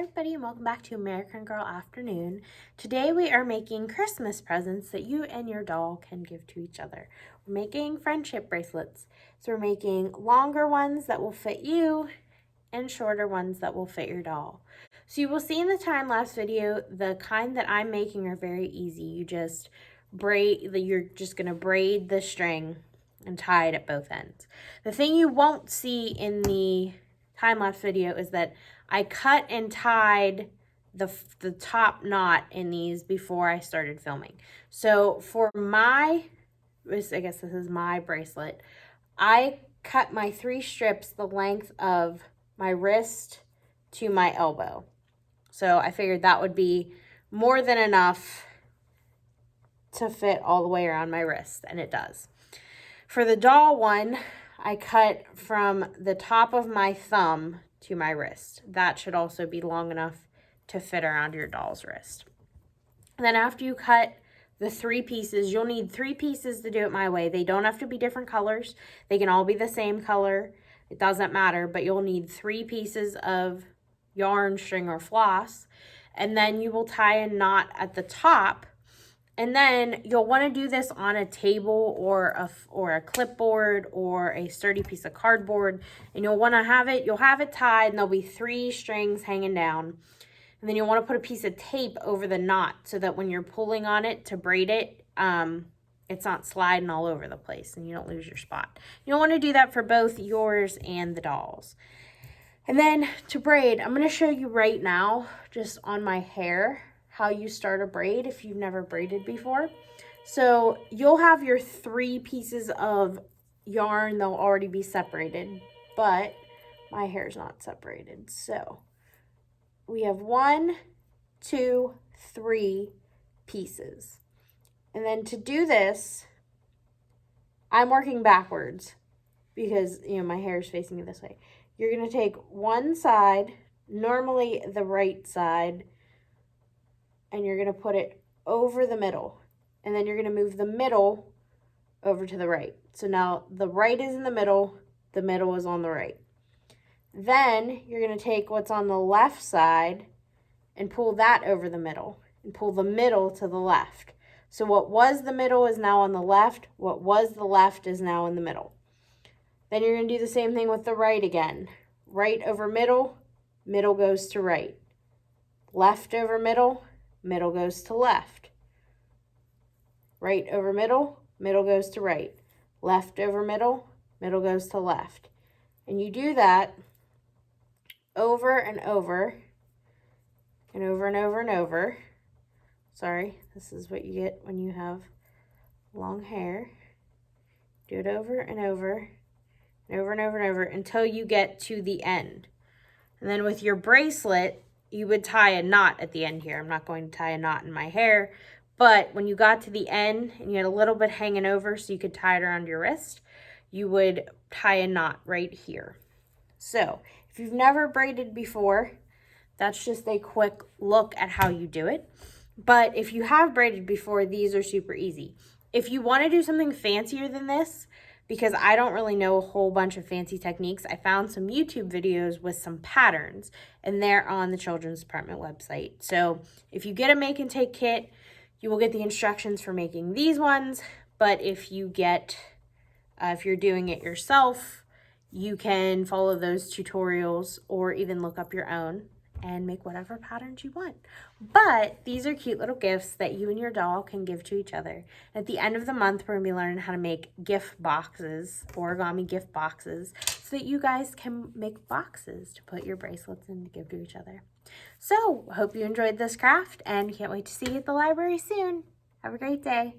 everybody, and welcome back to American Girl Afternoon. Today we are making Christmas presents that you and your doll can give to each other. We're making friendship bracelets. So we're making longer ones that will fit you and shorter ones that will fit your doll. So you will see in the time-lapse video, the kind that I'm making are very easy. You're just gonna braid the string and tie it at both ends. The thing you won't see in the time-lapse video is that I cut and tied the top knot in these before I started filming. So for I guess this is my bracelet, I cut my 3 strips the length of my wrist to my elbow. So I figured that would be more than enough to fit all the way around my wrist, and it does. For the doll one, I cut from the top of my thumb to my wrist. That should also be long enough to fit around your doll's wrist. And then after you cut the 3 pieces, you'll need 3 pieces to do it my way. They don't have to be different colors. They can all be the same color. It doesn't matter, but you'll need 3 pieces of yarn, string, or floss. And then you will tie a knot at the top. And then you'll want to do this on a table or a clipboard or a sturdy piece of cardboard. And you'll have it tied, and there'll be 3 strings hanging down. And then you'll want to put a piece of tape over the knot so that when you're pulling on it to braid it, it's not sliding all over the place and you don't lose your spot. You'll want to do that for both yours and the dolls. And then to braid, I'm going to show you right now, just on my hair, how you start a braid if you've never braided before. So you'll have your 3 pieces of yarn. They'll already be separated, but my hair's not separated. So we have 1, 2, 3 pieces. And then to do this, I'm working backwards because, my hair is facing me this way. You're going to take one side, normally the right side, and you're going to put it over the middle. And then you're going to move the middle over to the right. So now the right is in the middle is on the right. Then you're going to take what's on the left side and pull that over the middle and pull the middle to the left. So what was the middle is now on the left. What was the left is now in the middle. Then you're going to do the same thing with the right again. Right over middle, middle goes to right. Left over middle, middle goes to left. Right over middle, middle goes to right. Left over middle, middle goes to left. And you do that over and over and over and over and over. Sorry, this is what you get when you have long hair. Do it over and over and over and over and over until you get to the end. And then with your bracelet, you would tie a knot at the end here. I'm not going to tie a knot in my hair, but when you got to the end and you had a little bit hanging over so you could tie it around your wrist, you would tie a knot right here. So if you've never braided before, that's just a quick look at how you do it. But if you have braided before, these are super easy. If you want to do something fancier than this, because I don't really know a whole bunch of fancy techniques, I found some YouTube videos with some patterns, and they're on the Children's Department website. So if you get a make and take kit, you will get the instructions for making these ones. But if you're doing it yourself, you can follow those tutorials or even look up your own and make whatever patterns you want. But these are cute little gifts that you and your doll can give to each other. At the end of the month, we're gonna be learning how to make gift boxes, origami gift boxes, so that you guys can make boxes to put your bracelets in to give to each other. So, hope you enjoyed this craft and can't wait to see you at the library soon. Have a great day.